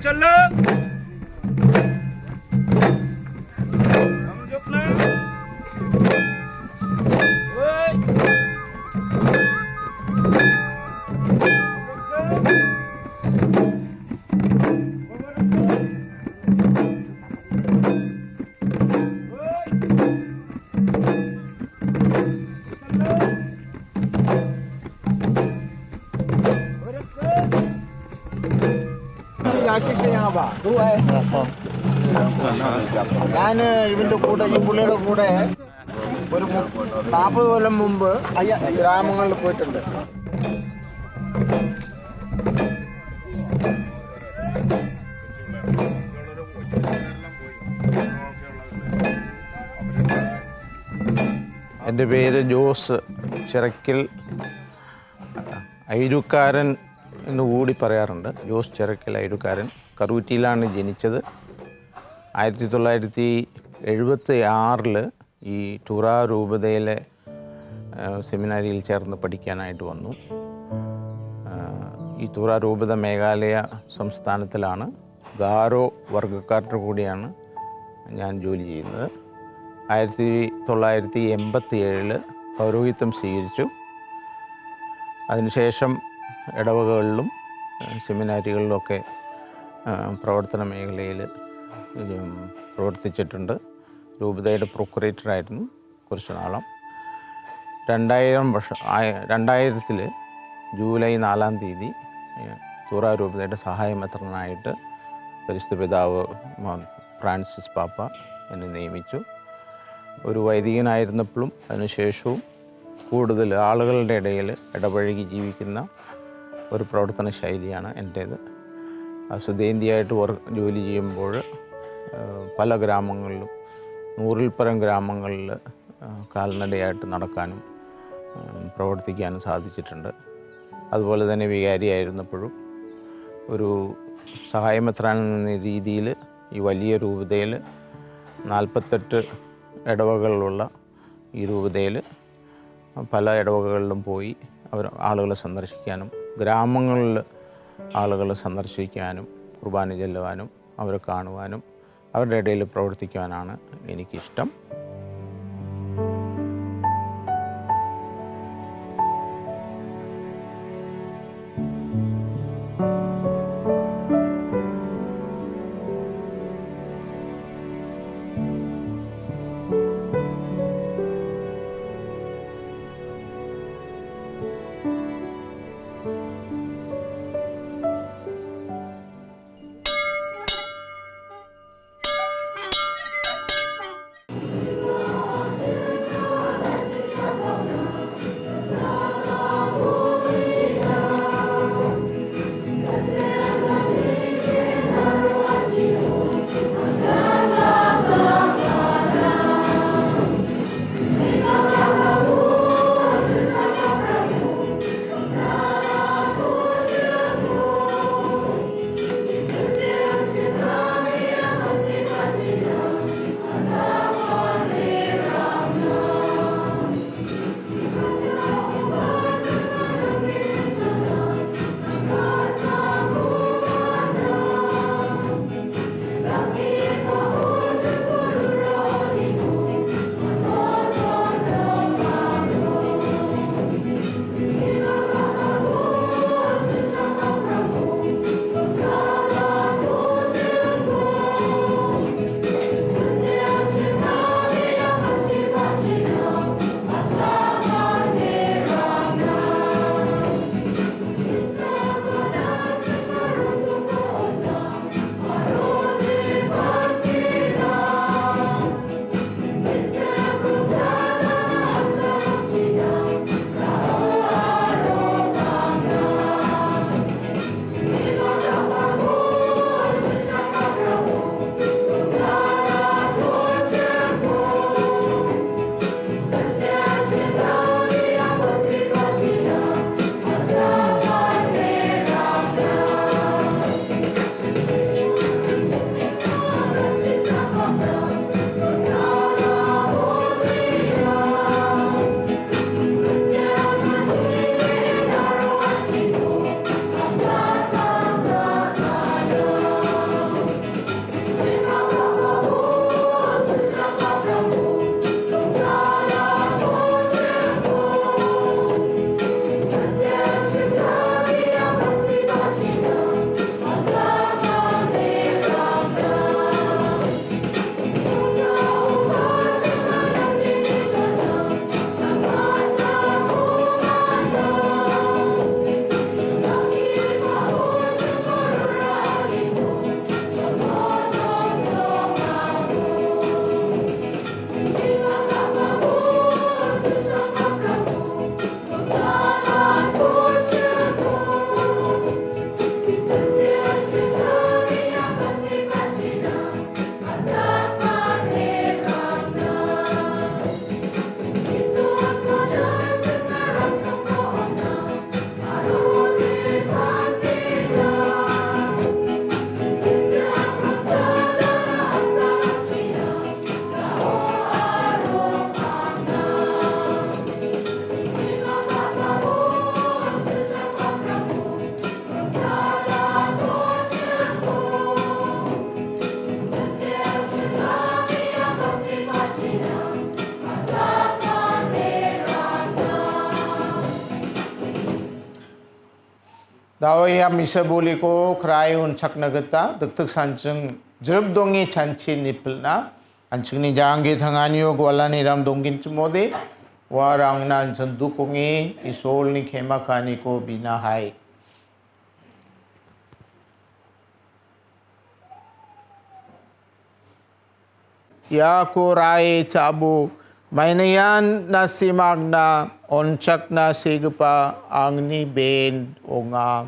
चलो हम झुकना ओए ഞാൻ ഇവൻ്റെ കൂടെ ഈ പുള്ളിയുടെ കൂടെ ഒരു 40 കൊല്ലം മുമ്പ് ഗ്രാമങ്ങളിൽ പോയിട്ടുണ്ട്. എൻ്റെ പേര് ജോസ് ചിറക്കൽ അയിരൂക്കാരൻ എന്നുകൂടി പറയാറുണ്ട്. ജോസ് ചിറക്കൽ അയിരൂക്കാരൻ. കറൂറ്റിയിലാണ് ജനിച്ചത്. 1976 ഈ ടൂറ രൂപതയിലെ സെമിനാരിയിൽ ചേർന്ന് പഠിക്കാനായിട്ട് വന്നു. ഈ ടൂറ രൂപത മേഘാലയ സംസ്ഥാനത്തിലാണ്. ഗാരോ വർഗ്ഗക്കാരുടെ കൂടിയാണ് ഞാൻ ജോലി ചെയ്യുന്നത്. 1987 പൗരോഹിത്യം സ്വീകരിച്ചു. അതിനുശേഷം ഇടവകകളിലും സെമിനാരികളിലുമൊക്കെ പ്രവർത്തന മേഖലയിൽ പ്രവർത്തിച്ചിട്ടുണ്ട്. രൂപതയുടെ പ്രൊക്കുറേറ്ററായിരുന്നു കുറച്ച് നാളം. 2000 ജൂലൈ 4-ാം തീയതി ടൂറ രൂപതയുടെ സഹായമെത്രനായിട്ട് പരിശുദ്ധ പിതാവ് ഫ്രാൻസിസ് പാപ്പ എന്നെ നിയമിച്ചു. ഒരു വൈദികനായിരുന്നപ്പോഴും അതിനുശേഷവും കൂടുതൽ ആളുകളുടെ ഇടയിൽ ഇടപഴകി ജീവിക്കുന്ന ഒരു പ്രവർത്തന ശൈലിയാണ് എൻ്റേത്. സുധേന്തിയായിട്ട് ജോലി ചെയ്യുമ്പോൾ പല ഗ്രാമങ്ങളിലും 100-ൽ പരം ഗ്രാമങ്ങളിൽ കാൽനടയായിട്ട് നടക്കാനും പ്രവർത്തിക്കാനും സാധിച്ചിട്ടുണ്ട്. അതുപോലെ തന്നെ വികാരിയായിരുന്നപ്പോഴും ഒരു സഹായമെത്രാൻ എന്ന രീതിയിൽ ഈ വലിയ രൂപതയിൽ 48 ഇടവകളിലുള്ള ഈ രൂപതയിൽ പല ഇടവകകളിലും പോയി ആളുകളെ സന്ദർശിക്കാനും ഗ്രാമങ്ങളിൽ ആളുകളെ സന്ദർശിക്കാനും കുർബാന ചെല്ലുവാനും അവരെ കാണുവാനും അവരുടെ ഇടയിൽ പ്രവർത്തിക്കുവാനാണ് എനിക്കിഷ്ടം. 나와야 미사볼리고 크라이온 착나겠다 득득산증 저럽동이 잔치 니플나 안측니 장기 당하니요 관란이람 동긴쯤 모데 와랑난 전두공이 이솔니 케마카니고 비나하이 야코라이 자부 Mainayan na si Magna onchak na sigpa ang ni Ben o nga.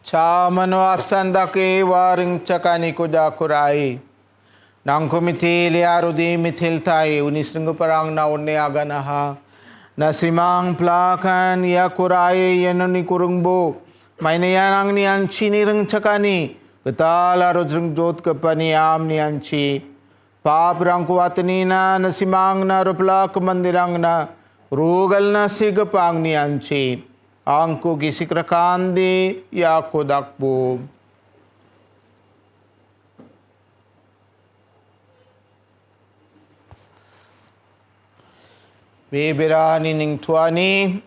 Cha manuapsanda ke waring chakani kuda kurai. Nang kumiti liarudi mitil tayo unisringo parang na unne aganaha. Na simang plakan ya kurai yanoni kurungbo Mainayan ang ni anchi ni rang chakani Katala rodrung dot kapani am ni anchi Paap rang kuwatanina na simang na ruplak mandirang na Rugal na sigapang ni anchi Ang kugisikrakandi ya kudakbo Bebirani ning tuani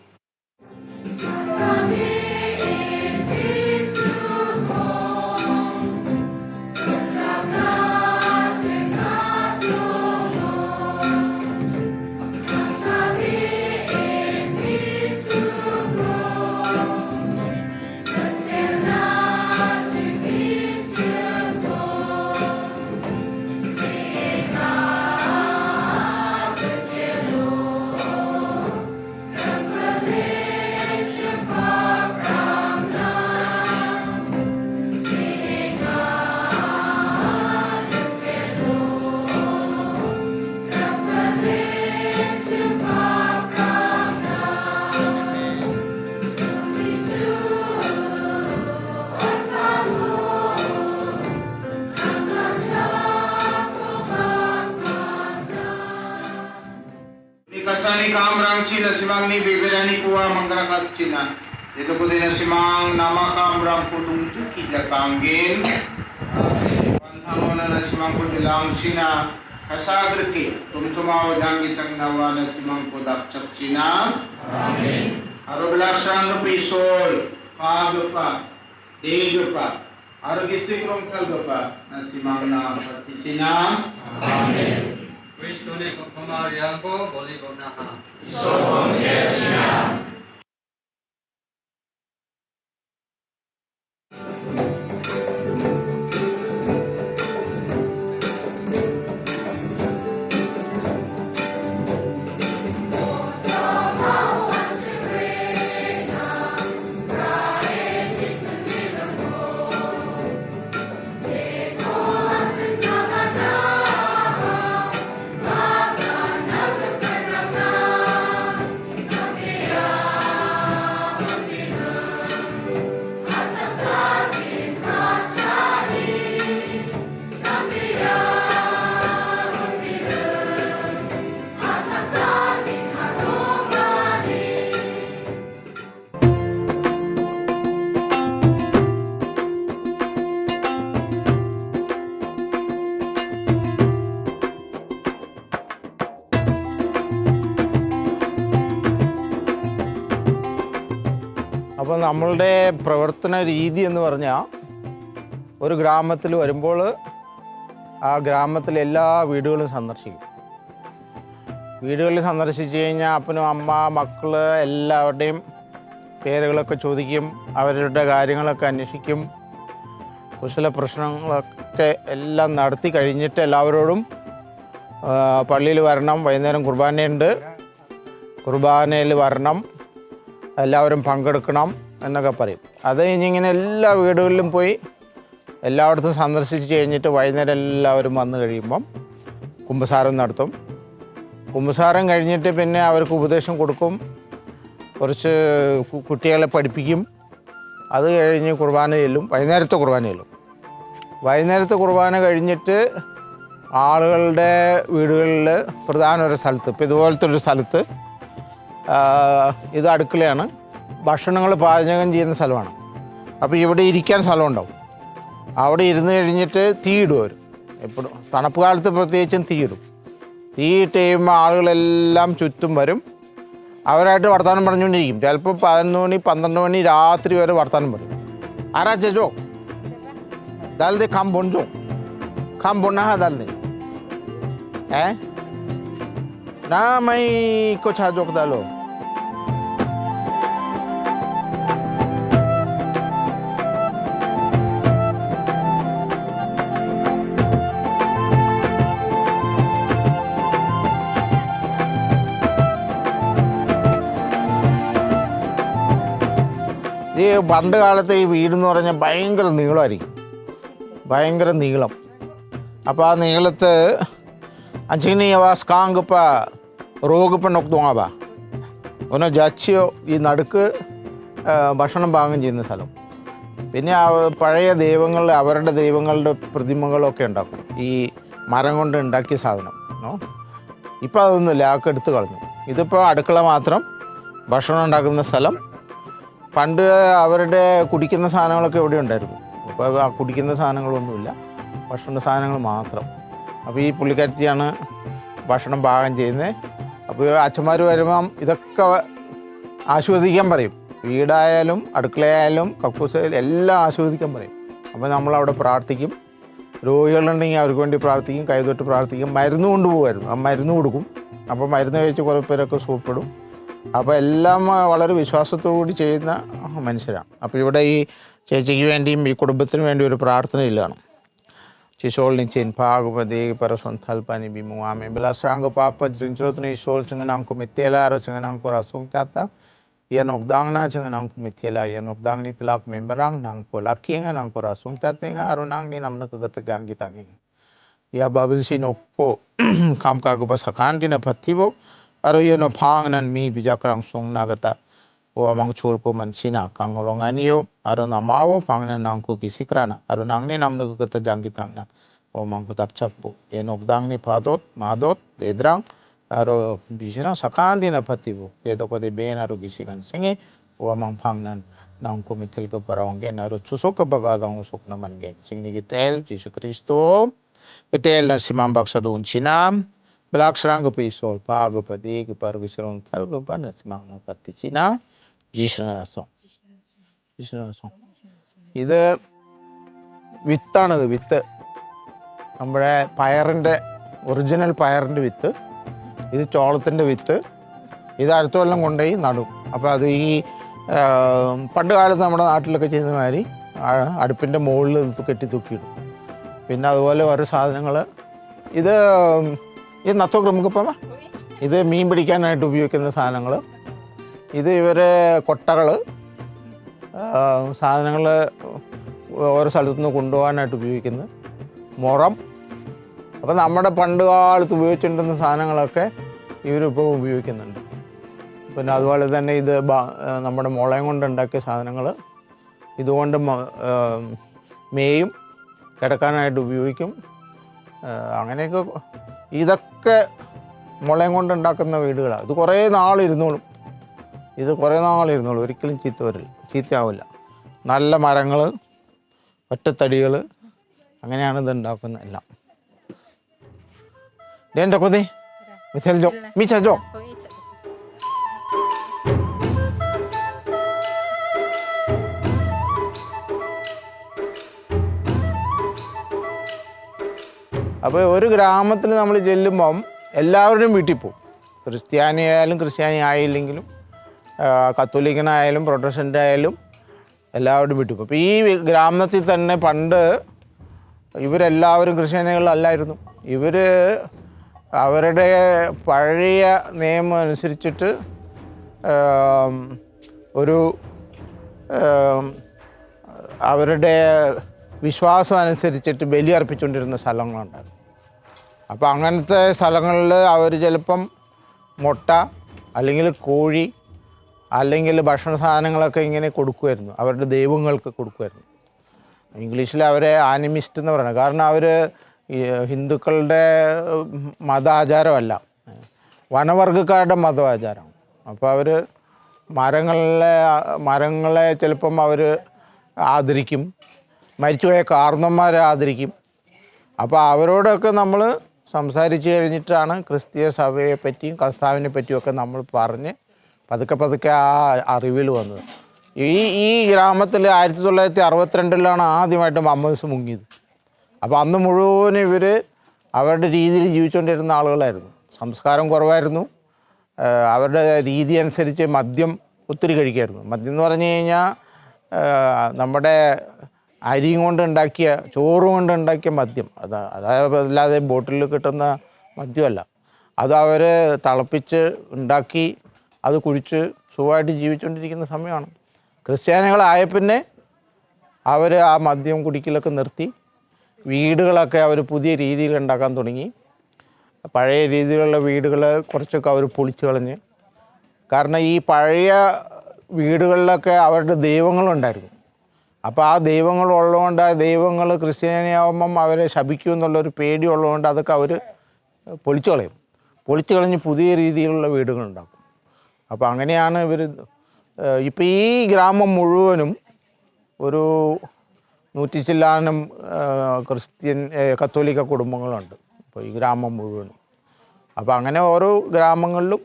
Kasani kamrang Cina simang ni bibirani kuwa mangrangat Cina. Ito ko din na simang nama kamrang pudung cuki jakanggin. Pantang na simang pudilang Cina kasagr ki. Tumtumaw danggitang nawa na simang pudak cak Cina. Amin. Aro belaksan pisol, pagapa, degapa. Aro gisikrom kalgapa na simang na pati Cina. Amin. Kristone pagpamariangko, boli ko na ha. അപ്പോൾ നമ്മളുടെ പ്രവർത്തന രീതി എന്ന് പറഞ്ഞാൽ ഒരു ഗ്രാമത്തിൽ വരുമ്പോൾ ആ ഗ്രാമത്തിലെ എല്ലാ വീടുകളും സന്ദർശിക്കും. വീടുകളിൽ സന്ദർശിച്ച് കഴിഞ്ഞാൽ അപ്പനും അമ്മ മക്കൾ എല്ലാവരുടെയും പേരുകളൊക്കെ ചോദിക്കും, അവരുടെ കാര്യങ്ങളൊക്കെ അന്വേഷിക്കും, കുശല പ്രശ്നങ്ങളൊക്കെ ഇതൊക്കെ എല്ലാം നടത്തി കഴിഞ്ഞിട്ട് എല്ലാവരോടും പള്ളിയിൽ വരണം. വൈകുന്നേരം കുർബാനയുണ്ട്, കുർബാനയിൽ വരണം, എല്ലാവരും പങ്കെടുക്കണം എന്നൊക്കെ പറയും. അത് കഴിഞ്ഞിങ്ങനെ എല്ലാ വീടുകളിലും പോയി എല്ലായിടത്തും സന്ദർശിച്ച് കഴിഞ്ഞിട്ട് വൈകുന്നേരം എല്ലാവരും വന്നു കഴിയുമ്പം കുമ്പസാരം നടത്തും. കുമ്പസാരം കഴിഞ്ഞിട്ട് പിന്നെ അവർക്ക് ഉപദേശം കൊടുക്കും, കുറച്ച് കുട്ടികളെ പഠിപ്പിക്കും. അത് കഴിഞ്ഞ് കുർബാന ചെല്ലും, വൈകുന്നേരത്തെ കുർബാന ചെല്ലും. വൈകുന്നേരത്തെ കുർബാന കഴിഞ്ഞിട്ട് ആളുകളുടെ വീടുകളിൽ പ്രധാന ഒരു സ്ഥലത്ത്, ഇപ്പോൾ ഇതുപോലത്തെ ഒരു സ്ഥലത്ത്, ഇത് അടുക്കളയാണ്, ഭക്ഷണങ്ങൾ പാചകം ചെയ്യുന്ന സ്ഥലമാണ്. അപ്പോൾ ഇവിടെ ഇരിക്കാൻ സ്ഥലമുണ്ടാവും. അവിടെ ഇരുന്ന് കഴിഞ്ഞിട്ട് തീയിടും അവർ. എപ്പോഴും തണുപ്പ് കാലത്ത് പ്രത്യേകിച്ചും തീയിടും. തീയിട്ട് കഴിയുമ്പോൾ ആളുകളെല്ലാം ചുറ്റും വരും. അവരായിട്ട് വർത്തമാനം പറഞ്ഞുകൊണ്ടിരിക്കും. ചിലപ്പോൾ 11 മണി 12 മണി രാത്രി വരെ വർത്തമാനം പറയും. ആരാ ചേച്ചോ ദാൽ ദേ ഖാം ബോൺജോ ഖാം ബോണ ഹാ ദാൽ ദേ ना मैं कुछ जोक डालो. ഈ പണ്ട് കാലത്തെ ഈ വീടെന്ന് പറഞ്ഞാൽ ഭയങ്കര നീളമായിരിക്കും, ഭയങ്കര നീളം. അപ്പോൾ ആ നീളത്ത് അഞ്ചിനി വാസ്കാങ്ക് ഇപ്പം റോഗിപ്പം നോക്കുവാ ഒന്ന് ജാച്ചിയോ ഈ നടുക്ക് ഭക്ഷണം പാകം ചെയ്യുന്ന സ്ഥലം. പിന്നെ പഴയ ദൈവങ്ങൾ, അവരുടെ ദൈവങ്ങളുടെ പ്രതിമകളൊക്കെ ഉണ്ടാക്കും, ഈ മരം കൊണ്ട് ഉണ്ടാക്കിയ സാധനം. ഇപ്പോൾ അതൊന്നുമില്ല, ആൾക്ക് എടുത്ത് കളഞ്ഞു. ഇതിപ്പോൾ അടുക്കള മാത്രം, ഭക്ഷണം ഉണ്ടാക്കുന്ന സ്ഥലം. പണ്ട് അവരുടെ കുടിക്കുന്ന സാധനങ്ങളൊക്കെ ഇവിടെ ഉണ്ടായിരുന്നു. ഇപ്പോൾ ആ കുടിക്കുന്ന സാധനങ്ങളൊന്നുമില്ല, ഭക്ഷണ സാധനങ്ങൾ മാത്രം. അപ്പോൾ ഈ പുള്ളിക്കാരത്തിയാണ് ഭക്ഷണം പാകം ചെയ്യുന്നത്. അപ്പോൾ അച്ഛന്മാർ വരുമ്പം ഇതൊക്കെ ആസ്വദിക്കാൻ പറയും. വീടായാലും അടുക്കളയായാലും കക്കൂസായാലും എല്ലാം ആസ്വദിക്കാൻ പറയും. അപ്പോൾ നമ്മളവിടെ പ്രാർത്ഥിക്കും. രോഗികളുണ്ടെങ്കിൽ അവർക്ക് വേണ്ടി പ്രാർത്ഥിക്കും, കൈതൊട്ട് പ്രാർത്ഥിക്കും. മരുന്ന് കൊണ്ടുപോകുമായിരുന്നു, ആ മരുന്ന് കൊടുക്കും. അപ്പോൾ മരുന്ന് കഴിച്ച് കുറേ പേരൊക്കെ സുഖപ്പെടും. അപ്പോൾ എല്ലാം വളരെ വിശ്വാസത്തോടുകൂടി ചെയ്യുന്ന മനുഷ്യരാണ്. അപ്പോൾ ഇവിടെ ഈ ചേച്ചിക്ക് വേണ്ടിയും ഈ കുടുംബത്തിന് വേണ്ടി ഒരു പ്രാർത്ഥനയില്ലാണ്. Chisol ni chin pagupadi parason thalpani bimuame belasrango papa drinjrot ni sol chenganang komitela ro chenganang korasung chata yan okdang na chenganang komitela yan okdang ni pilak memberang nang polakinga nang korasung chatenga aro nang ni namna kagatagang gitangi ya babil sinokpo kam ka ko pasakan dina pathibo aro yano phang nan mi bijakrang song nagata o amang churpo man sina kangolonganiyo aro namawo phangna nang ko kisikrana aro nang ni namna kagatagang gitangna o mang ko tapchapo yan okdang ni padot madot dedrang aro bisira sakan dina pathibo yedo ko de ben aro gisikan singe o amang phangnan nang ko mitil ko parawanggen aro chusok ka bagadang usok naman gen singni gitel Jesus Kristo gitel na simambak sa doon sinam belaksarang ko pisol pago padi ko parwisron tal ko pa na simang paticina ജീശ്വരനാസം. ഇത് വിത്താണത്, വിത്ത്. നമ്മുടെ പയറിൻ്റെ original പയറിൻ്റെ വിത്ത്. ഇത് ചോളത്തിൻ്റെ വിത്ത്. ഇത് അടുത്ത കൊല്ലം കൊണ്ടുപോയി നടും. അപ്പോൾ അത് ഈ പണ്ട് കാലത്ത് നമ്മുടെ നാട്ടിലൊക്കെ ചെയ്യുന്ന മാതിരി അടുപ്പിൻ്റെ മുകളിൽ ഇത് കെട്ടി തൂക്കിയിടും. പിന്നെ അതുപോലെ ഓരോ സാധനങ്ങൾ. ഇത് നത്തോ നമുക്കിപ്പം ഇത് മീൻ പിടിക്കാനായിട്ട് ഉപയോഗിക്കുന്ന സാധനങ്ങൾ. ഇത് ഇവരെ കൊട്ടകൾ, സാധനങ്ങൾ ഓരോ സ്ഥലത്തുനിന്ന് കൊണ്ടുപോകാനായിട്ട് ഉപയോഗിക്കുന്നത്. മുറം. അപ്പോൾ നമ്മുടെ പണ്ട് കാലത്ത് ഉപയോഗിച്ചിട്ടുണ്ടെന്ന സാധനങ്ങളൊക്കെ ഇവരിപ്പോൾ ഉപയോഗിക്കുന്നുണ്ട്. പിന്നെ അതുപോലെ തന്നെ ഇത് നമ്മുടെ മുളയും കൊണ്ടുണ്ടാക്കിയ സാധനങ്ങൾ ഇതുകൊണ്ട് മേയും കിടക്കാനായിട്ട് ഉപയോഗിക്കും. അങ്ങനെയൊക്കെ ഇതൊക്കെ മുളയും കൊണ്ടുണ്ടാക്കുന്ന വീടുകളാണ്. ഇത് കുറേ നാളിരുന്നോളും. ഒരിക്കലും ചീത്തയാവില്ല. നല്ല മരങ്ങൾ, ഒറ്റത്തടികൾ, അങ്ങനെയാണ് ഇത് ഉണ്ടാക്കുന്നത് എല്ലാം. എൻ്റെ കൊതി മിച്ചോ മിച്ചോ അപ്പോൾ ഒരു ഗ്രാമത്തിൽ നമ്മൾ ചെല്ലുമ്പം എല്ലാവരുടെയും വീട്ടിൽ പോകും. ക്രിസ്ത്യാനി ആയില്ലെങ്കിലും കത്തോലിക്കനായാലും പ്രൊട്ടസ്റ്റൻ്റ് ആയാലും എല്ലാവരുടെയും വീട്ടിൽ പോകും. അപ്പോൾ ഈ ഗ്രാമത്തിൽ തന്നെ പണ്ട് ഇവരെല്ലാവരും ക്രിസ്ത്യാനികളല്ലായിരുന്നു. ഇവർ അവരുടെ പഴയ നിയമം അനുസരിച്ചിട്ട് ഒരു അവരുടെ വിശ്വാസം അനുസരിച്ചിട്ട് ബലി അർപ്പിച്ചുകൊണ്ടിരുന്ന സ്ഥലങ്ങളുണ്ടായിരുന്നു. അപ്പോൾ അങ്ങനത്തെ സ്ഥലങ്ങളിൽ അവർ ചിലപ്പം മുട്ട അല്ലെങ്കിൽ കോഴി അല്ലെങ്കിൽ ഭക്ഷണ സാധനങ്ങളൊക്കെ ഇങ്ങനെ കൊടുക്കുമായിരുന്നു, അവരുടെ ദൈവങ്ങൾക്ക് കൊടുക്കുമായിരുന്നു. ഇംഗ്ലീഷിൽ അവരെ ആനിമിസ്റ്റ് എന്ന് പറയുന്നത്. കാരണം അവർ ഹിന്ദുക്കളുടെ മതാചാരമല്ല, വനവർഗ്ഗക്കാരുടെ മതാചാരമാണ്. അപ്പോൾ അവർ മരങ്ങളെ ചിലപ്പം അവർ ആദരിക്കും, മരിച്ചുപോയ കാർന്നന്മാരെ ആദരിക്കും. അപ്പോൾ അവരോടൊക്കെ നമ്മൾ സംസാരിച്ച് കഴിഞ്ഞിട്ടാണ് ക്രിസ്തീയ സഭയെ പറ്റിയും കർത്താവിനെ പറ്റിയൊക്കെ നമ്മൾ പറഞ്ഞ് പതുക്കെ ആ അറിവിൽ വന്നത്. ഈ ഗ്രാമത്തിൽ 1962 ആദ്യമായിട്ട് മമ്മൂസ് മുങ്ങിയത്. അപ്പോൾ അന്ന് മുഴുവനും ഇവർ അവരുടെ രീതിയിൽ ജീവിച്ചുകൊണ്ടിരുന്ന ആളുകളായിരുന്നു. സംസ്കാരം കുറവായിരുന്നു. അവരുടെ രീതി അനുസരിച്ച് മദ്യം ഒത്തിരി കഴിക്കുമായിരുന്നു. മദ്യം എന്ന് പറഞ്ഞു കഴിഞ്ഞാൽ നമ്മുടെ അരിയും കൊണ്ട് ഉണ്ടാക്കിയ ചോറും കൊണ്ട് ഉണ്ടാക്കിയ മദ്യം, അല്ലാതെ ബോട്ടിൽ കിട്ടുന്ന മദ്യമല്ല. അത് അവർ തിളപ്പിച്ച് ഉണ്ടാക്കി അത് കുടിച്ച് സുഖമായിട്ട് ജീവിച്ചുകൊണ്ടിരിക്കുന്ന സമയമാണ്. ക്രിസ്ത്യാനികളായ പിന്നെ അവർ ആ മദ്യം കുടിക്കലൊക്കെ നിർത്തി വീടുകളൊക്കെ അവർ പുതിയ രീതിയിൽ ഉണ്ടാക്കാൻ തുടങ്ങി. പഴയ രീതിയിലുള്ള വീടുകൾ കുറച്ചൊക്കെ അവർ പൊളിച്ചു കളഞ്ഞ്. കാരണം ഈ പഴയ വീടുകളിലൊക്കെ അവരുടെ ദൈവങ്ങളുണ്ടായിരുന്നു. അപ്പോൾ ആ ദൈവങ്ങളുള്ളതുകൊണ്ട് ആ ദൈവങ്ങൾ ക്രിസ്ത്യാനിയാവുമ്പം അവരെ ശപിക്കും എന്നുള്ളൊരു പേടി ഉള്ളതുകൊണ്ട് അതൊക്കെ അവർ പൊളിച്ചു കളയും. പൊളിച്ചു കളഞ്ഞ് പുതിയ രീതിയിലുള്ള വീടുകളുണ്ടാക്കും. അപ്പോൾ അങ്ങനെയാണ് ഇവർ. ഇപ്പോൾ ഈ ഗ്രാമം മുഴുവനും ഒരു 100 ചില്ലാനം കത്തോലിക്ക കുടുംബങ്ങളുണ്ട് ഇപ്പോൾ ഈ ഗ്രാമം മുഴുവനും. അപ്പോൾ അങ്ങനെ ഓരോ ഗ്രാമങ്ങളിലും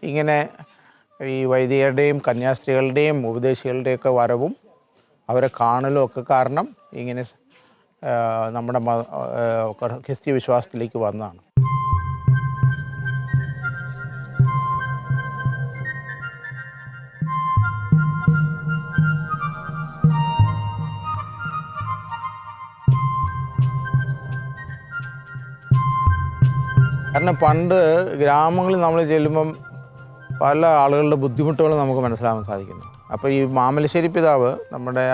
ഇങ്ങനെ ഈ വൈദികരുടെയും കന്യാസ്ത്രീകളുടെയും ഉപദേശികളുടെയൊക്കെ വരവും അവരെ കാണലും ഒക്കെ കാരണം ഇങ്ങനെ നമ്മുടെ ക്രിസ്തീയ വിശ്വാസത്തിലേക്ക് വന്നതാണ്. കാരണം പണ്ട് ഗ്രാമങ്ങളിൽ നമ്മൾ ചെല്ലുമ്പം പല ആളുകളുടെ ബുദ്ധിമുട്ടുകൾ നമുക്ക് മനസ്സിലാക്കാൻ സാധിക്കുന്നു. അപ്പോൾ ഈ മാമലശ്ശേരി പിതാവ്, നമ്മുടെ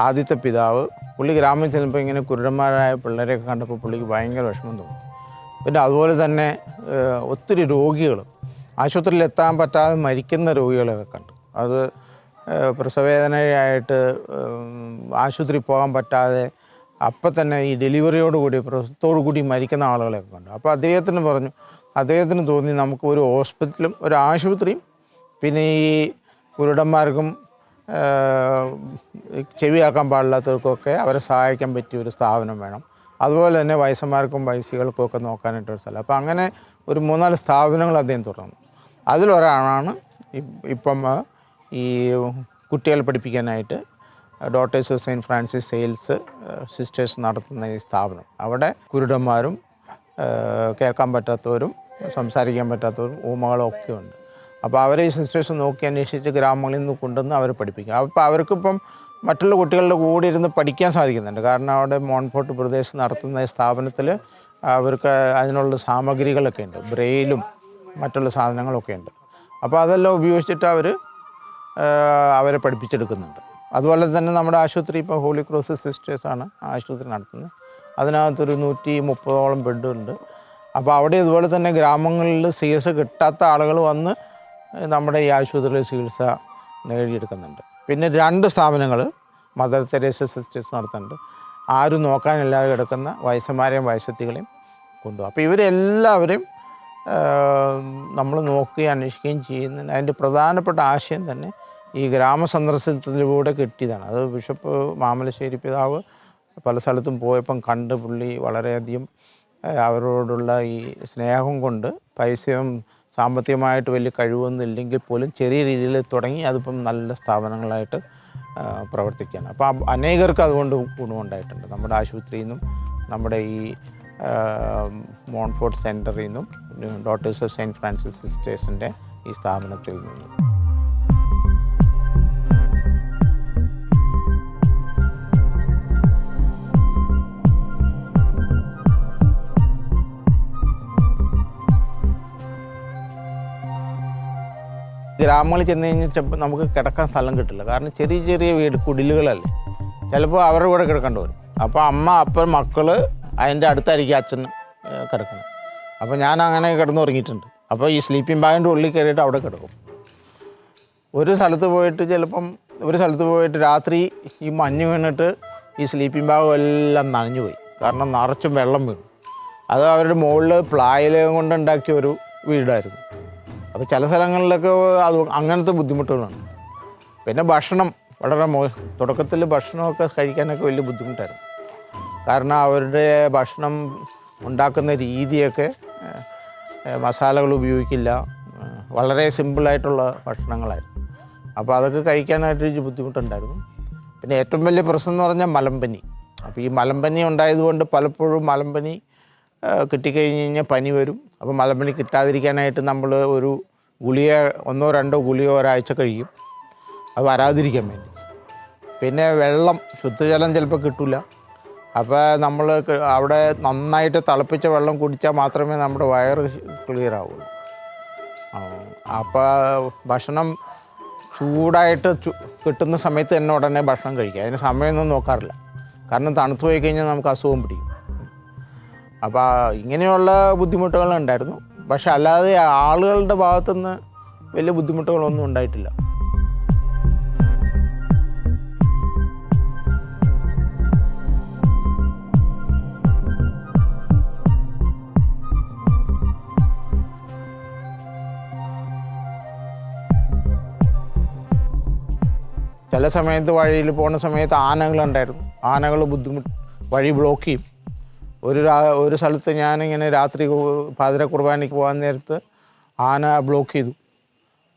ആദ്യത്തെ പിതാവ്, പുള്ളി ഗ്രാമത്തിൽ ചെല്ലുമ്പോൾ ഇങ്ങനെ കുരുടന്മാരായ പിള്ളേരെയൊക്കെ കണ്ടപ്പോൾ പുള്ളിക്ക് ഭയങ്കര വിഷമം തോന്നി. പിന്നെ അതുപോലെ തന്നെ ഒത്തിരി രോഗികൾ, ആശുപത്രിയിൽ എത്താൻ പറ്റാതെ മരിക്കുന്ന രോഗികളെയൊക്കെ കണ്ടു. അത് പ്രസവവേദനയായിട്ട് ആശുപത്രി പോകാൻ പറ്റാതെ അപ്പം തന്നെ ഈ ഡെലിവറിയോടുകൂടി പ്രസവത്തോടു കൂടി മരിക്കുന്ന ആളുകളെയൊക്കെ കണ്ടു. അപ്പോൾ അദ്ദേഹത്തിന് തോന്നി നമുക്ക് ഒരു ഹോസ്പിറ്റലും ഒരു ആശുപത്രിയും പിന്നെ ഈ കുരുടന്മാർക്കും ചെവിയാക്കാൻ പാടില്ലാത്തവർക്കൊക്കെ അവരെ സഹായിക്കാൻ പറ്റിയ ഒരു സ്ഥാപനം വേണം. അതുപോലെ തന്നെ വയസ്സന്മാർക്കും വയസ്സുകൾക്കും ഒക്കെ നോക്കാനായിട്ടൊരു സ്ഥലം. അപ്പോൾ അങ്ങനെ ഒരു 3-4 സ്ഥാപനങ്ങൾ അദ്ദേഹം തുറന്നു. അതിലൊരാളാണ് ഇപ്പം ഈ കുട്ടികളെ പഠിപ്പിക്കാനായിട്ട് Daughters of Saint Francis Sales sisters നടത്തുന്ന ഈ സ്ഥാപനം. അവിടെ കുരുടന്മാരും കേൾക്കാൻ പറ്റാത്തവരും സംസാരിക്കാൻ പറ്റാത്തവരും ഊമകളും ഒക്കെ ഉണ്ട്. അപ്പോൾ അവരെ ഈ സിസ്റ്റേഴ്സ് നോക്കി അന്വേഷിച്ച് ഗ്രാമങ്ങളിൽ നിന്ന് കൊണ്ടുവന്ന് അവരെ പഠിപ്പിക്കും. അപ്പോൾ അവർക്കിപ്പം മറ്റുള്ള കുട്ടികളുടെ കൂടെ ഇരുന്ന് പഠിക്കാൻ സാധിക്കുന്നുണ്ട്. കാരണം അവിടെ മോൺഫോർട്ട് പ്രദേശത്ത് നടത്തുന്ന സ്ഥാപനത്തിൽ അവർക്ക് അതിനുള്ള സാമഗ്രികളൊക്കെ ഉണ്ട്, ബ്രെയിലും മറ്റുള്ള സാധനങ്ങളൊക്കെ ഉണ്ട്. അപ്പോൾ അതെല്ലാം ഉപയോഗിച്ചിട്ട് അവരെ പഠിപ്പിച്ചെടുക്കുന്നുണ്ട്. അതുപോലെ തന്നെ നമ്മുടെ ആശുപത്രി ഇപ്പോൾ ഹോളി ക്രോസ് സിസ്റ്റേഴ്സാണ് ആശുപത്രി നടത്തുന്നത്. അതിനകത്തൊരു 130ഓളം ബെഡുണ്ട്. അപ്പോൾ അവിടെ ഇതുപോലെ തന്നെ ഗ്രാമങ്ങളിൽ ചികിത്സ കിട്ടാത്ത ആളുകൾ വന്ന് നമ്മുടെ ഈ ആശുപത്രിയിൽ ചികിത്സ നേടിയെടുക്കുന്നുണ്ട്. പിന്നെ 2 സ്ഥാപനങ്ങൾ മദർ തെരേസ സിസ്റ്റേഴ്സ് നടത്തുന്നുണ്ട്. ആരും നോക്കാനില്ലാതെ കിടക്കുന്ന വയസ്സന്മാരെയും വയസ്സത്തികളെയും കൊണ്ടുപോകും. അപ്പോൾ ഇവരെല്ലാവരും നമ്മൾ നോക്കുകയും അന്വേഷിക്കുകയും ചെയ്യുന്നതിന് അതിൻ്റെ പ്രധാനപ്പെട്ട ആശയം തന്നെ ഈ ഗ്രാമസന്ദർശനത്തിലൂടെ കിട്ടിയതാണ്. അത് ബിഷപ്പ് മാമലശ്ശേരി പിതാവ് പല സ്ഥലത്തും പോയപ്പം കണ്ട് പുള്ളി വളരെയധികം അവരോടുള്ള ഈ സ്നേഹം കൊണ്ട് പൈസയും സാമ്പത്തികമായിട്ട് വലിയ കഴിവൊന്നും ഇല്ലെങ്കിൽ പോലും ചെറിയ രീതിയിൽ തുടങ്ങി അതിപ്പം നല്ല സ്ഥാപനങ്ങളായിട്ട് പ്രവർത്തിക്കുകയാണ്. അപ്പോൾ അനേകർക്ക് അതുകൊണ്ട് ഗുണമുണ്ടായിട്ടുണ്ട്. നമ്മുടെ ആശുപത്രിയിൽ നിന്നും നമ്മുടെ ഈ മോൺഫോർട്ട് സെൻറ്ററിൽ നിന്നും ഡോട്ടേഴ്സ് ഓഫ് സെയിൻറ്റ് ഫ്രാൻസിസ് സിസ്റ്റേഴ്സിൻ്റെ ഈ സ്ഥാപനത്തിൽ നിന്നും. ഗ്രാമങ്ങളിൽ ചെന്ന് കഴിഞ്ഞാൽ നമുക്ക് കിടക്കാൻ സ്ഥലം കിട്ടില്ല. കാരണം ചെറിയ ചെറിയ വീട് കുടിലുകളല്ലേ, ചിലപ്പോൾ അവരുടെ കൂടെ കിടക്കേണ്ടി വരും. അപ്പോൾ അമ്മ അപ്പം മക്കൾ അതിൻ്റെ അടുത്തായിരിക്കും അച്ഛൻ കിടക്കണം. അപ്പോൾ ഞാൻ അങ്ങനെ കിടന്നുറങ്ങിയിട്ടുണ്ട്. അപ്പോൾ ഈ സ്ലീപ്പിംഗ് ബാഗിൻ്റെ ഉള്ളിൽ കയറിയിട്ട് അവിടെ കിടക്കും. ഒരു സ്ഥലത്ത് പോയിട്ട് രാത്രി ഈ മഞ്ഞ് വീണിട്ട് ഈ സ്ലീപ്പിംഗ് ബാഗ് എല്ലാം നനഞ്ഞു പോയി. കാരണം നിറച്ചും വെള്ളം വീണു. അത് അവരുടെ മുകളിൽ പ്ലായിലയും കൊണ്ടുണ്ടാക്കിയ ഒരു വീടായിരുന്നു. അപ്പോൾ ചില സ്ഥലങ്ങളിലൊക്കെ അത് അങ്ങനത്തെ ബുദ്ധിമുട്ടുകളുണ്ട്. പിന്നെ ഭക്ഷണം വളരെ തുടക്കത്തിൽ ഭക്ഷണമൊക്കെ കഴിക്കാനൊക്കെ വലിയ ബുദ്ധിമുട്ടായിരുന്നു. കാരണം അവരുടെ ഭക്ഷണം ഉണ്ടാക്കുന്ന രീതിയൊക്കെ മസാലകൾ ഉപയോഗിക്കില്ല, വളരെ സിമ്പിളായിട്ടുള്ള ഭക്ഷണങ്ങളായിരുന്നു. അപ്പോൾ അതൊക്കെ കഴിക്കാനായിട്ട് ബുദ്ധിമുട്ടുണ്ടായിരുന്നു. പിന്നെ ഏറ്റവും വലിയ പ്രശ്നം എന്ന് പറഞ്ഞാൽ മലമ്പനി. അപ്പോൾ ഈ മലമ്പനി ഉണ്ടായതുകൊണ്ട് പലപ്പോഴും മലമ്പനി കിട്ടിക്കഴിഞ്ഞ് കഴിഞ്ഞാൽ പനി വരും. അപ്പോൾ മലമ്പനി കിട്ടാതിരിക്കാനായിട്ട് നമ്മൾ ഒരു ഗുളിക 1-2 ഗുളിക ഒരാഴ്ച കഴിയും, അത് വരാതിരിക്കാൻ വേണ്ടി. പിന്നെ വെള്ളം, ശുദ്ധജലം ചിലപ്പോൾ കിട്ടില്ല. അപ്പോൾ നമ്മൾ അവിടെ നന്നായിട്ട് തിളപ്പിച്ച വെള്ളം കുടിച്ചാൽ മാത്രമേ നമ്മുടെ വയറ് ക്ലിയർ ആവുള്ളൂ. അപ്പോൾ ഭക്ഷണം ചൂടായിട്ട് കിട്ടുന്ന സമയത്ത് തന്നെ ഉടനെ ഭക്ഷണം കഴിക്കുക. അതിന് സമയമൊന്നും നോക്കാറില്ല. കാരണം തണുത്ത് പോയി കഴിഞ്ഞാൽ നമുക്ക് അസുഖം പിടിക്കും. അപ്പോൾ ഇങ്ങനെയുള്ള ബുദ്ധിമുട്ടുകളുണ്ടായിരുന്നു. പക്ഷെ അല്ലാതെ ആളുകളുടെ ഭാഗത്തുനിന്ന് വലിയ ബുദ്ധിമുട്ടുകളൊന്നും ഉണ്ടായിട്ടില്ല. ചില സമയത്ത് വഴിയിൽ പോകുന്ന സമയത്ത് ആനകളുണ്ടായിരുന്നു. ആനകൾ വഴി ബ്ലോക്ക് ചെയ്യും. ഒരു സ്ഥലത്ത് ഞാനിങ്ങനെ രാത്രി പാതിര കുർബാനയ്ക്ക് പോകാൻ നേരത്ത് ആന ബ്ലോക്ക് ചെയ്തു.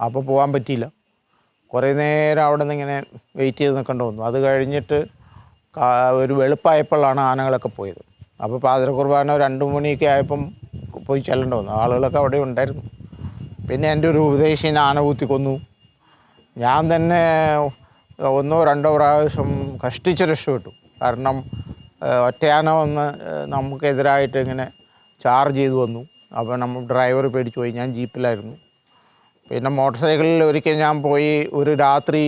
അപ്പോൾ പോകാൻ പറ്റിയില്ല. കുറേ നേരം അവിടെ നിന്ന് ഇങ്ങനെ വെയിറ്റ് ചെയ്ത് നിൽക്കേണ്ടി വന്നു. അത് കഴിഞ്ഞിട്ട് ഒരു വെളുപ്പായപ്പോഴാണ് ആനകളൊക്കെ പോയത്. അപ്പോൾ പാതിര കുർബാന 2 മണിയൊക്കെ ആയപ്പം പോയി ചെല്ലേണ്ടി വന്നു. ആളുകളൊക്കെ അവിടെ ഉണ്ടായിരുന്നു. പിന്നെ എൻ്റെ ഒരു ഉപദേശിനെ ആന കുത്തി കൊന്നു. ഞാൻ തന്നെ 1-2 പ്രാവശ്യം കഷ്ടിച്ച് രക്ഷപ്പെട്ടു. കാരണം ഒറ്റയാന വന്ന് നമുക്കെതിരായിട്ട് ഇങ്ങനെ ചാർജ് ചെയ്തു വന്നു. അപ്പോൾ നമ്മൾ ഡ്രൈവർ പേടിച്ചു പോയി. ഞാൻ ജീപ്പിലായിരുന്നു. പിന്നെ മോട്ടോർ സൈക്കിളിൽ ഒരിക്കൽ ഞാൻ പോയി ഒരു രാത്രി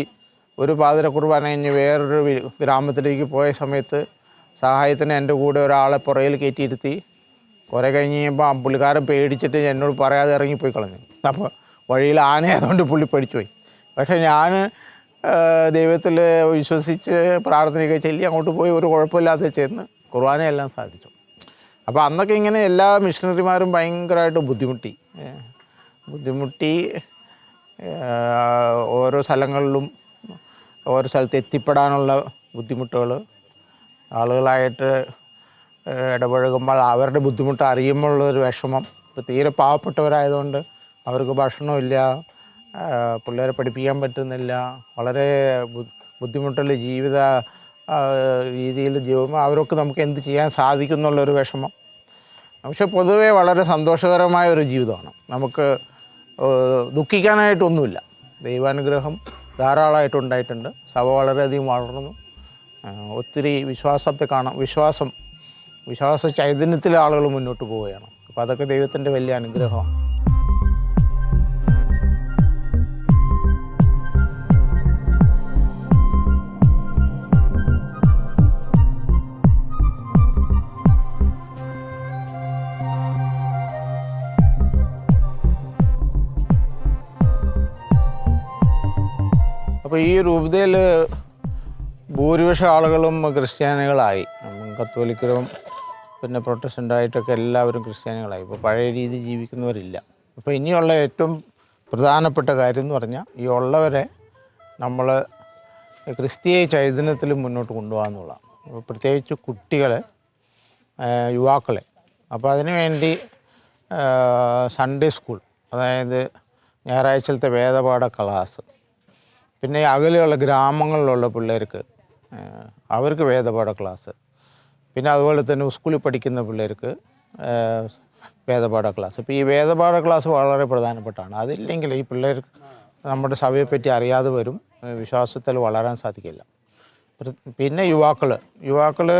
ഒരു പാതിര കുർബാന കഴിഞ്ഞ് വേറൊരു ഗ്രാമത്തിലേക്ക് പോയ സമയത്ത് സഹായത്തിന് എൻ്റെ കൂടെ ഒരാളെ പുറകിൽ കയറ്റിയിരുത്തി. കുറേ കഴിഞ്ഞ് കഴിയുമ്പോൾ പുള്ളിക്കാരൻ പേടിച്ചിട്ട് എന്നോട് പറയാതെ ഇറങ്ങിപ്പോയി കളഞ്ഞു. അപ്പോൾ വഴിയിൽ ആനയായതുകൊണ്ട് പുള്ളി പേടിച്ചു പോയി. പക്ഷേ ഞാൻ ദൈവത്തിൽ വിശ്വസിച്ച് പ്രാർത്ഥനയൊക്കെ ചൊല്ലി അങ്ങോട്ട് പോയി ഒരു കുഴപ്പമില്ലാതെ ചേർന്ന് കുർബാനയെല്ലാം സാധിച്ചു. അപ്പോൾ അന്നൊക്കെ ഇങ്ങനെ എല്ലാ മിഷണറിമാരും ഭയങ്കരമായിട്ട് ബുദ്ധിമുട്ടി ഓരോ സ്ഥലങ്ങളിലും ഓരോ സ്ഥലത്ത് എത്തിപ്പെടാനുള്ള ബുദ്ധിമുട്ടുകൾ, ആളുകളായിട്ട് ഇടപഴകുമ്പോൾ അവരുടെ ബുദ്ധിമുട്ട് അറിയുമ്പോഴുള്ളൊരു വിഷമം. ഇപ്പോൾ തീരെ പാവപ്പെട്ടവരായതുകൊണ്ട് അവർക്ക് ഭക്ഷണമില്ല, പിള്ളേരെ പഠിപ്പിക്കാൻ പറ്റുന്നില്ല, വളരെ ബുദ്ധിമുട്ടുള്ള ജീവിത രീതിയിൽ അവരൊക്കെ നമുക്ക് എന്ത് ചെയ്യാൻ സാധിക്കും എന്നുള്ളൊരു വിഷമം. പക്ഷെ പൊതുവേ വളരെ സന്തോഷകരമായ ഒരു ജീവിതമാണ്. നമുക്ക് ദുഃഖിക്കാനായിട്ടൊന്നുമില്ല. ദൈവാനുഗ്രഹം ധാരാളമായിട്ടുണ്ടായിട്ടുണ്ട്. സഭ വളരെയധികം വളർന്നു. ഒത്തിരി വിശ്വാസ ചൈതന്യത്തിലെ ആളുകൾ മുന്നോട്ട് പോവുകയാണ്. അപ്പോൾ അതൊക്കെ ദൈവത്തിൻ്റെ വലിയ അനുഗ്രഹമാണ്. അപ്പോൾ ഈ രൂപതയിൽ ഭൂരിപക്ഷം ആളുകളും ക്രിസ്ത്യാനികളായി. കത്തോലിക്കരും പിന്നെ പ്രൊട്ടസ്റ്റൻ്റായിട്ടൊക്കെ എല്ലാവരും ക്രിസ്ത്യാനികളായി. ഇപ്പോൾ പഴയ രീതി ജീവിക്കുന്നവരില്ല. അപ്പോൾ ഇനിയുള്ള ഏറ്റവും പ്രധാനപ്പെട്ട കാര്യം എന്ന് പറഞ്ഞാൽ ഈ ഉള്ളവരെ നമ്മൾ ക്രിസ്തീയ ചൈതന്യത്തിൽ മുന്നോട്ട് കൊണ്ടുപോകാമെന്നുള്ളതാണ്. അപ്പോൾ പ്രത്യേകിച്ച് കുട്ടികളെ, യുവാക്കളെ. അപ്പോൾ അതിനുവേണ്ടി സൺഡേ സ്കൂൾ, അതായത് ഞായറാഴ്ചത്തെ വേദപാഠ ക്ലാസ്, പിന്നെ അകലെയുള്ള ഗ്രാമങ്ങളിലുള്ള പിള്ളേർക്ക് അവർക്ക് വേദപാഠ ക്ലാസ്, പിന്നെ അതുപോലെ തന്നെ സ്കൂളിൽ പഠിക്കുന്ന പിള്ളേർക്ക് വേദപാഠ ക്ലാസ്. ഇപ്പോൾ ഈ വേദപാഠ ക്ലാസ് വളരെ പ്രധാനപ്പെട്ടാണ്. അതില്ലെങ്കിൽ ഈ പിള്ളേർക്ക് നമ്മുടെ സഭയെപ്പറ്റി അറിയാതെ വരും, വിശ്വാസത്തിൽ വളരാൻ സാധിക്കില്ല. പിന്നെ യുവാക്കൾ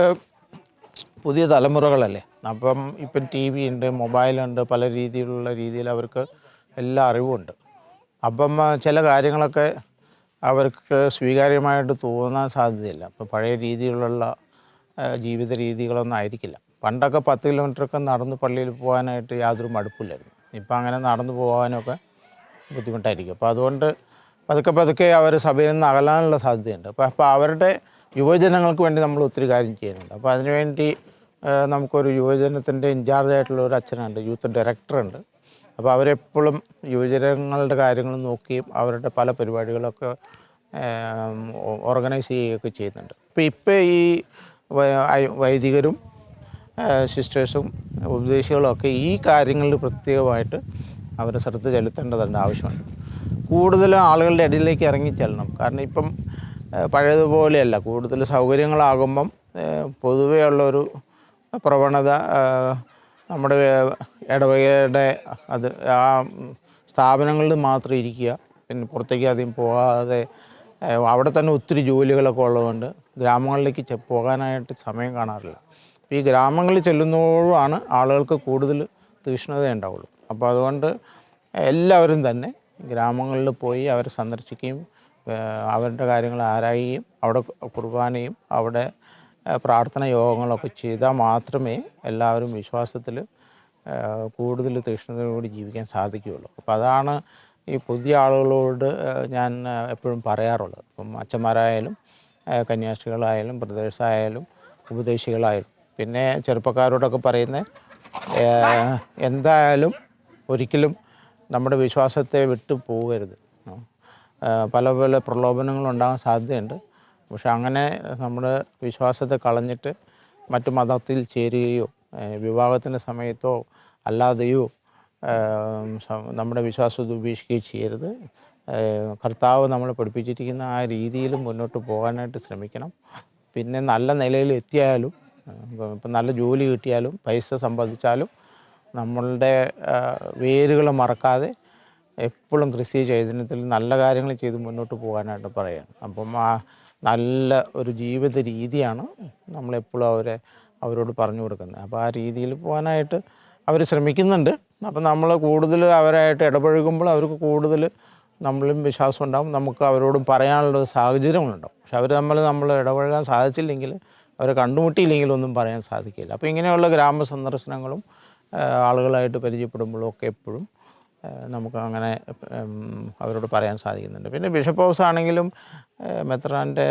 പുതിയ തലമുറകളല്ലേ. അപ്പം ഇപ്പം TV ഉണ്ട്, മൊബൈലുണ്ട്, പല രീതിയിൽ അവർക്ക് എല്ലാ അറിവുമുണ്ട്. അപ്പം ചില കാര്യങ്ങളൊക്കെ അവർക്ക് സ്വീകാര്യമായിട്ട് തോന്നാൻ സാധ്യതയില്ല. അപ്പോൾ പഴയ രീതിയിലുള്ള ജീവിത രീതികളൊന്നും ആയിരിക്കില്ല. പണ്ടൊക്കെ 10 കിലോമീറ്ററൊക്കെ നടന്ന് പള്ളിയിൽ പോകാനായിട്ട് യാതൊരു മടുപ്പില്ലായിരുന്നു. ഇപ്പം അങ്ങനെ നടന്നു പോകാനൊക്കെ ബുദ്ധിമുട്ടായിരിക്കും. അപ്പോൾ അതുകൊണ്ട് പതുക്കെ അവർ സഭയിൽ നിന്ന് അകലാനുള്ള സാധ്യതയുണ്ട്. അപ്പോൾ അവരുടെ യുവജനങ്ങൾക്ക് വേണ്ടി നമ്മൾ ഒത്തിരി കാര്യം ചെയ്യുന്നുണ്ട്. അപ്പോൾ അതിനുവേണ്ടി നമുക്കൊരു യുവജനത്തിൻ്റെ ഇൻചാർജായിട്ടുള്ള ഒരു അച്ഛനുണ്ട്, യൂത്ത് ഡയറക്ടറുണ്ട്. അപ്പോൾ അവരെപ്പോഴും യുവജനങ്ങളുടെ കാര്യങ്ങൾ നോക്കുകയും അവരുടെ പല പരിപാടികളൊക്കെ ഓർഗനൈസ് ചെയ്യുകയൊക്കെ ചെയ്യുന്നുണ്ട്. ഇപ്പോൾ ഈ വൈദികരും സിസ്റ്റേഴ്സും ഉപദേശികളൊക്കെ ഈ കാര്യങ്ങളിൽ പ്രത്യേകമായിട്ട് അവർ ശ്രദ്ധ ചെലുത്തേണ്ടതുണ്ട്, ആവശ്യമുണ്ട്. കൂടുതൽ ആളുകളുടെ ഇടയിലേക്ക് ഇറങ്ങിച്ചെല്ലണം. കാരണം ഇപ്പം പഴയതുപോലെയല്ല, കൂടുതൽ സൗകര്യങ്ങളാകുമ്പം പൊതുവേ ഉള്ളൊരു പ്രവണത നമ്മുടെ ഇടവകയുടെ ആ സ്ഥാപനങ്ങളിൽ മാത്രം ഇരിക്കുക, പിന്നെ പുറത്തേക്ക് അധികം പോകാതെ അവിടെ തന്നെ ഒത്തിരി ജോലികളൊക്കെ ഉള്ളതുകൊണ്ട് ഗ്രാമങ്ങളിലേക്ക് പോകാനായിട്ട് സമയം കാണാറില്ല. അപ്പോൾ ഈ ഗ്രാമങ്ങളിൽ ചെല്ലുന്നതോടുമാണ് ആളുകൾക്ക് കൂടുതൽ തീക്ഷ്ണത ഉണ്ടാവുള്ളൂ. അപ്പോൾ അതുകൊണ്ട് എല്ലാവരും തന്നെ ഗ്രാമങ്ങളിൽ പോയി അവരെ സന്ദർശിക്കുകയും അവരുടെ കാര്യങ്ങൾ ആരായുകയും അവിടെ കുർബാനയും അവിടെ പ്രാർത്ഥന യോഗങ്ങളൊക്കെ ചെയ്താൽ മാത്രമേ എല്ലാവരും വിശ്വാസത്തിൽ കൂടുതൽ തീക്ഷ്ണതയോടുകൂടി ജീവിക്കാൻ സാധിക്കുകയുള്ളൂ. അപ്പോൾ അതാണ് ഈ പുതിയ ആളുകളോട് ഞാൻ എപ്പോഴും പറയാറുള്ളത്. ഇപ്പം അച്ഛന്മാരായാലും കന്യാസ്ത്രീകളായാലും ബ്രദേഴ്സായാലും ഉപദേശികളായാലും പിന്നെ ചെറുപ്പക്കാരോടൊക്കെ പറയുന്നത് എന്തായാലും ഒരിക്കലും നമ്മുടെ വിശ്വാസത്തെ വിട്ടു പോകരുത്. പല പല പ്രലോഭനങ്ങളുണ്ടാകാൻ സാധ്യതയുണ്ട്. പക്ഷെ അങ്ങനെ നമ്മുടെ വിശ്വാസത്തെ കളഞ്ഞിട്ട് മറ്റു മതത്തിൽ ചേരുകയോ വിവാഹത്തിൻ്റെ സമയത്തോ അല്ലാതെയോ നമ്മുടെ വിശ്വാസത്തെ ഉപേക്ഷിക്കുകയോ ചെയ്യരുത്. കർത്താവ് നമ്മളെ പഠിപ്പിച്ചിരിക്കുന്ന ആ രീതിയിൽ മുന്നോട്ട് പോകാനായിട്ട് ശ്രമിക്കണം. പിന്നെ നല്ല നിലയിൽ എത്തിയാലും ഇപ്പം നല്ല ജോലി കിട്ടിയാലും പൈസ സമ്പാദിച്ചാലും നമ്മളുടെ വേരുകൾ മറക്കാതെ എപ്പോഴും ക്രിസ്തീയ ചൈതന്യത്തിൽ നല്ല കാര്യങ്ങൾ ചെയ്ത് മുന്നോട്ട് പോകാനായിട്ട് പറയുകയാണ്. അപ്പം ആ നല്ല ഒരു ജീവിത രീതിയാണ് നമ്മളെപ്പോഴും അവരോട് പറഞ്ഞു കൊടുക്കുന്നത്. അപ്പോൾ ആ രീതിയിൽ പോകാനായിട്ട് അവർ ശ്രമിക്കുന്നുണ്ട്. അപ്പം നമ്മൾ കൂടുതൽ അവരായിട്ട് ഇടപഴകുമ്പോൾ അവർക്ക് കൂടുതൽ നമ്മളും വിശ്വാസം ഉണ്ടാകും, നമുക്ക് അവരോടും പറയാനുള്ള സാഹചര്യങ്ങളുണ്ടാവും. പക്ഷെ നമ്മൾ ഇടപഴകാൻ സാധിച്ചില്ലെങ്കിൽ, അവരെ കണ്ടുമുട്ടിയില്ലെങ്കിൽ ഒന്നും പറയാൻ സാധിക്കില്ല. അപ്പോൾ ഇങ്ങനെയുള്ള ഗ്രാമ സന്ദർശനങ്ങളും ആളുകളായിട്ട് പരിചയപ്പെടുമ്പോഴും ഒക്കെ എപ്പോഴും നമുക്ക് അങ്ങനെ അവരോട് പറയാൻ സാധിക്കുന്നുണ്ട്. പിന്നെ ബിഷപ്പ് ഹൗസ് ആണെങ്കിലും മെത്രാൻ്റെ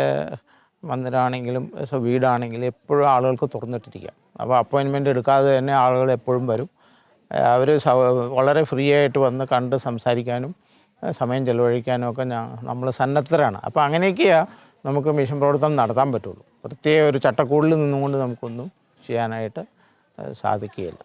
മന്ദിരമാണെങ്കിലും വീടാണെങ്കിലും എപ്പോഴും ആളുകൾക്ക് തുറന്നിട്ടിരിക്കുക. അപ്പോൾ അപ്പോയിൻമെൻ്റ് എടുക്കാതെ തന്നെ ആളുകൾ എപ്പോഴും വരും. അവർ വളരെ ഫ്രീ ആയിട്ട് വന്ന് കണ്ട് സംസാരിക്കാനും സമയം ചെലവഴിക്കാനും ഒക്കെ നമ്മൾ സന്നദ്ധരാണ്. അപ്പോൾ അങ്ങനെയൊക്കെയാണ് നമുക്ക് മിഷൻ പ്രവർത്തനം നടത്താൻ പറ്റുള്ളൂ. പ്രത്യേക ഒരു ചട്ടക്കൂടിൽ നിന്നുകൊണ്ട് നമുക്കൊന്നും ചെയ്യാനായിട്ട് സാധിക്കുകയില്ല.